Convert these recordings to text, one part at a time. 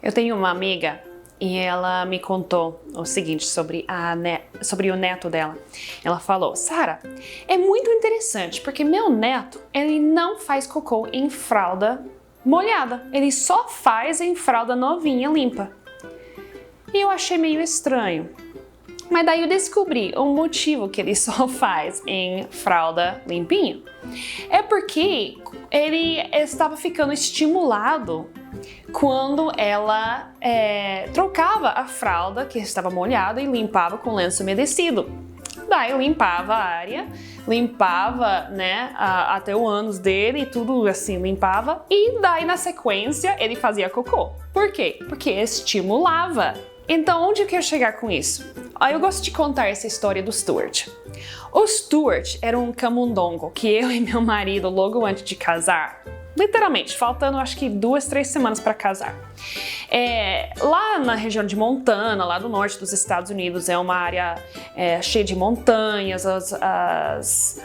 Eu tenho uma amiga e ela me contou o seguinte sobre o neto dela. Ela falou: Sara, é muito interessante porque meu neto, ele não faz cocô em fralda molhada, ele só faz em fralda novinha, limpa. E eu achei meio estranho. Mas daí eu descobri o motivo que ele só faz em fralda limpinha. É porque ele estava ficando estimulado quando ela trocava a fralda que estava molhada e limpava com lenço umedecido. Daí limpava a área, limpava, até o ânus dele e tudo assim, limpava. E daí na sequência ele fazia cocô. Por quê? Porque estimulava. Então onde eu quero chegar com isso? Eu gosto de contar essa história do Stuart. O Stuart era um camundongo que eu e meu marido, logo antes de casar, literalmente, faltando acho que 2-3 semanas para casar. Lá na região de Montana, lá do norte dos Estados Unidos, é uma área cheia de montanhas, as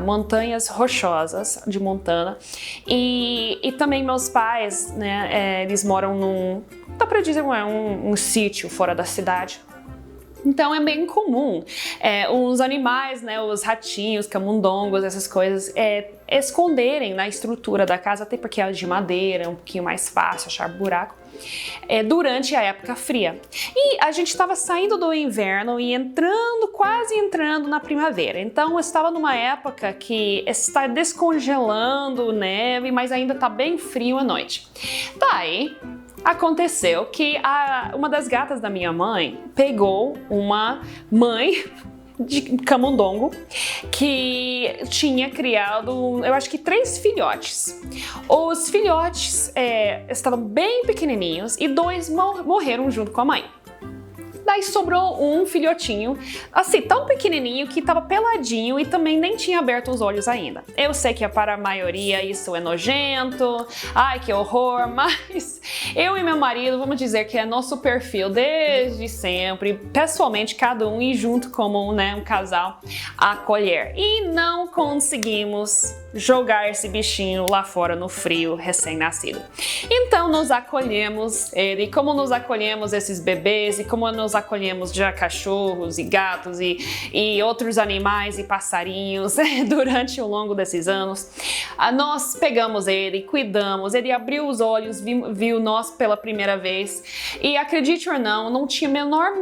montanhas rochosas de Montana. E também meus pais, eles moram dá pra dizer, um sítio fora da cidade. Então é bem comum os animais, os ratinhos, camundongos, essas coisas, esconderem na estrutura da casa, até porque é de madeira, é um pouquinho mais fácil achar buraco, durante a época fria. E a gente estava saindo do inverno e quase entrando na primavera. Então eu estava numa época que está descongelando neve, mas ainda está bem frio à noite. Daí aconteceu que uma das gatas da minha mãe pegou uma mãe de camundongo que tinha criado, eu acho que 3 filhotes. Os filhotes estavam bem pequenininhos e 2 morreram junto com a mãe. Daí sobrou um filhotinho, assim, tão pequenininho que tava peladinho e também nem tinha aberto os olhos ainda. Eu sei que para a maioria isso é nojento, ai que horror, mas eu e meu marido, vamos dizer que é nosso perfil desde sempre, pessoalmente cada um ir junto como um casal acolher. E não conseguimos jogar esse bichinho lá fora no frio, recém-nascido. Então nos acolhemos ele, como nos acolhemos esses bebês e como nos acolhemos já cachorros e gatos e outros animais e passarinhos durante o longo desses anos. Nós pegamos ele, cuidamos, ele abriu os olhos, viu nós pela primeira vez e acredite ou não tinha a menor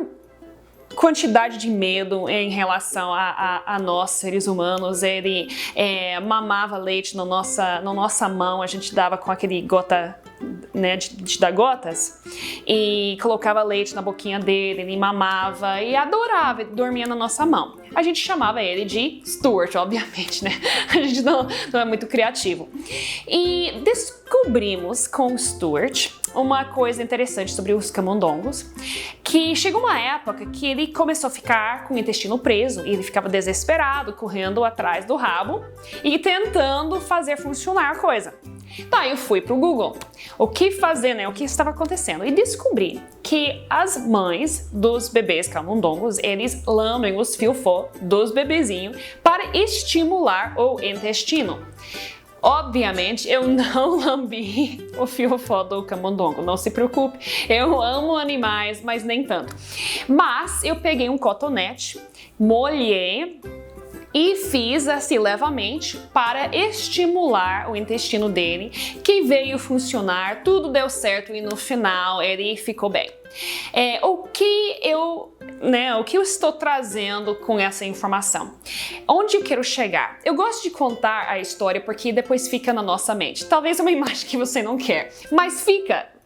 quantidade de medo em relação a nós, seres humanos. Ele mamava leite na nossa mão, a gente dava com aquele gota, de dar gotas, e colocava leite na boquinha dele, ele mamava e adorava, ele dormia na nossa mão. A gente chamava ele de Stuart, obviamente, A gente não é muito criativo. E descobrimos com o Stuart uma coisa interessante sobre os camundongos, que chegou uma época que ele começou a ficar com o intestino preso e ele ficava desesperado, correndo atrás do rabo e tentando fazer funcionar a coisa. Daí eu fui pro Google, o que fazer, o que estava acontecendo, e descobri que as mães dos bebês camundongos, eles lambem os fiofó dos bebezinhos para estimular o intestino. Obviamente, eu não lambi o fiofó do camundongo, não se preocupe, eu amo animais, mas nem tanto. Mas eu peguei um cotonete, molhei e fiz assim levemente para estimular o intestino dele, que veio funcionar, tudo deu certo e no final ele ficou bem. O que eu estou trazendo com essa informação? Onde eu quero chegar? Eu gosto de contar a história porque depois fica na nossa mente. Talvez uma imagem que você não quer, mas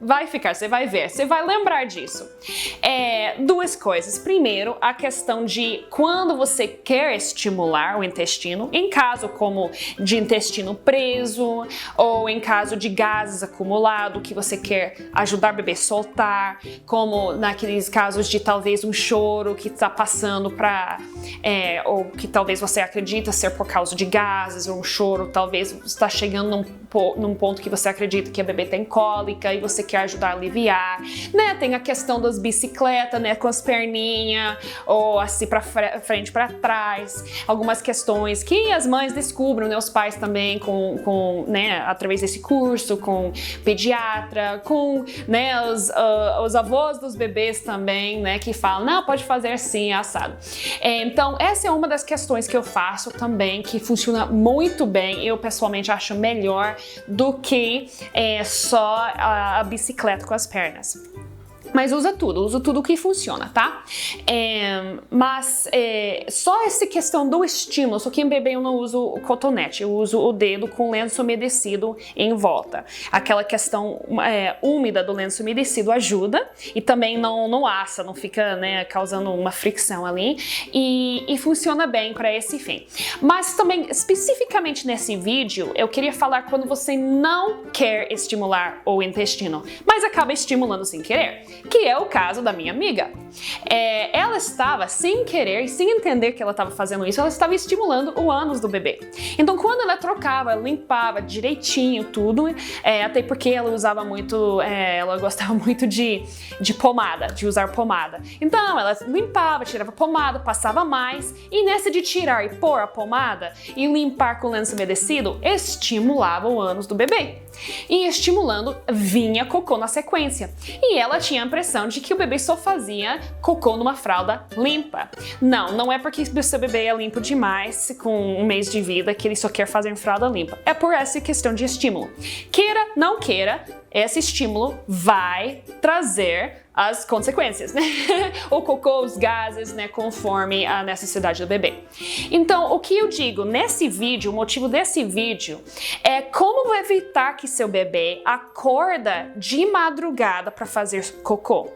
vai ficar, você vai ver, você vai lembrar disso. 2 coisas. Primeiro, a questão de quando você quer estimular o intestino, em caso como de intestino preso ou em caso de gases acumulados que você quer ajudar o bebê a soltar, como naqueles casos de talvez um choro que está passando ou que talvez você acredita ser por causa de gases, ou um choro talvez está chegando num ponto que você acredita que a bebê tem cólica e você quer ajudar a aliviar, né? Tem a questão das bicicletas, né? Com as perninhas, ou assim pra frente, pra trás. Algumas questões que as mães descobrem, né? Os pais também, né? Através desse curso, com pediatra, com, né? Os avós dos bebês também, né? Que falam, não, pode fazer assim, assado. Então, essa é uma das questões que eu faço também, que funciona muito bem. Eu, pessoalmente, acho melhor do que só a bicicleta com as pernas. Mas uso tudo que funciona, tá? Mas só essa questão do estímulo, só que em bebê eu não uso o cotonete, eu uso o dedo com lenço umedecido em volta. Aquela questão úmida do lenço umedecido ajuda e também não assa, não fica, né, causando uma fricção ali e funciona bem para esse fim. Mas também, especificamente nesse vídeo, eu queria falar quando você não quer estimular o intestino, mas acaba estimulando sem querer. Que é o caso da minha amiga. Ela estava, sem querer e sem entender que ela estava fazendo isso, ela estava estimulando o ânus do bebê. Então, quando ela trocava, limpava direitinho tudo, até porque ela usava muito, ela gostava muito de pomada, de usar pomada. Então, ela limpava, tirava a pomada, passava mais, e nessa de tirar e pôr a pomada e limpar com o lenço umedecido, estimulava o ânus do bebê. E estimulando, vinha cocô na sequência. E ela tinha a impressão de que o bebê só fazia cocô numa fralda limpa. Não é porque o seu bebê é limpo demais com um mês de vida que ele só quer fazer fralda limpa. É por essa questão de estímulo. Queira, não queira, esse estímulo vai trazer as consequências, né? O cocô, os gases, né? Conforme a necessidade do bebê. Então, o que eu digo nesse vídeo, o motivo desse vídeo é como evitar que seu bebê acorda de madrugada para fazer cocô.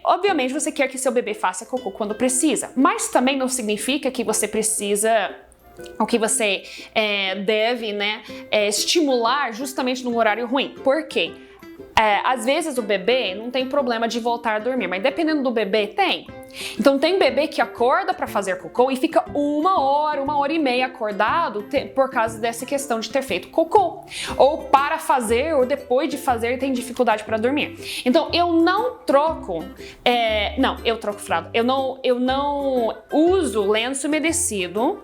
Obviamente, você quer que seu bebê faça cocô quando precisa, mas também não significa que você precisa o que você deve, né, estimular justamente num horário ruim. Por quê? Às vezes o bebê não tem problema de voltar a dormir, mas dependendo do bebê, tem. Então tem bebê que acorda para fazer cocô e fica uma hora e meia acordado por causa dessa questão de ter feito cocô. Ou para fazer, ou depois de fazer tem dificuldade para dormir. Então eu não troco, eu troco fralda. Eu não uso lenço umedecido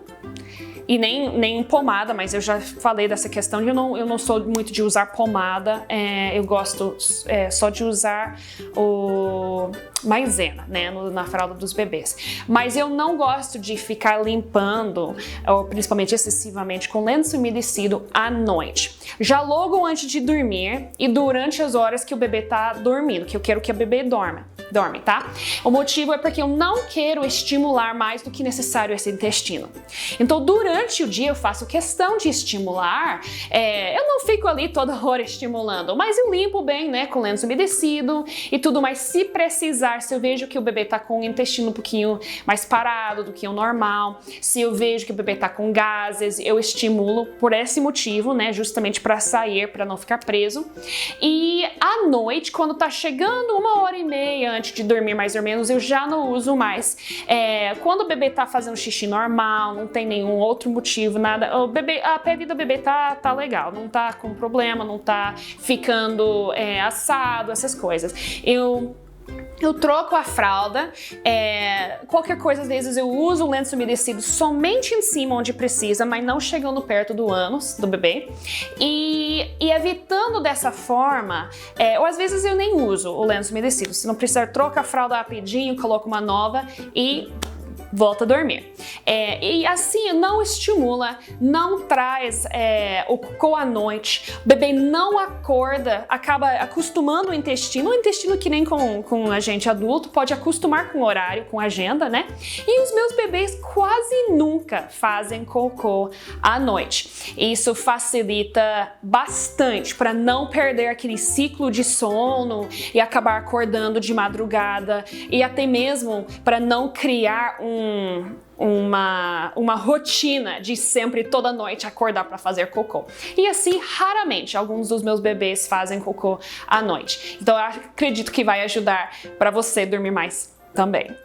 e nem pomada, mas eu já falei dessa questão de eu não sou muito de usar pomada, eu gosto só de usar o maisena, né, na fralda dos bebês. Mas eu não gosto de ficar limpando, ou principalmente excessivamente, com lenço umedecido à noite. Já logo antes de dormir e durante as horas que o bebê tá dormindo, que eu quero que o bebê dorme, tá? O motivo é porque eu não quero estimular mais do que necessário esse intestino. Então, durante o dia eu faço questão de estimular, eu não fico ali toda hora estimulando, mas eu limpo bem, né, com lenço umedecido e tudo mais. Se precisar, se eu vejo que o bebê tá com o intestino um pouquinho mais parado do que o normal, se eu vejo que o bebê tá com gases, eu estimulo por esse motivo, né, justamente para sair, para não ficar preso. E à noite, quando tá chegando uma hora e meia antes de dormir mais ou menos, eu já não uso mais. Quando o bebê tá fazendo xixi normal, não tem nenhum outro motivo, nada, a pele do bebê tá legal, não tá com problema, não tá ficando assado, essas coisas. Eu troco a fralda, qualquer coisa, às vezes eu uso o lenço umedecido somente em cima onde precisa, mas não chegando perto do ânus do bebê. E evitando dessa forma, ou às vezes eu nem uso o lenço umedecido. Se não precisar, troca a fralda rapidinho, coloca uma nova e volta a dormir. E assim não estimula, não traz o cocô à noite, o bebê não acorda, acaba acostumando o intestino que nem com a gente adulto, pode acostumar com o horário, com a agenda, né? E os meus bebês quase nunca fazem cocô à noite. Isso facilita bastante para não perder aquele ciclo de sono e acabar acordando de madrugada, e até mesmo para não criar uma rotina de sempre, toda noite, acordar para fazer cocô. E assim, raramente, alguns dos meus bebês fazem cocô à noite. Então, eu acredito que vai ajudar para você dormir mais também.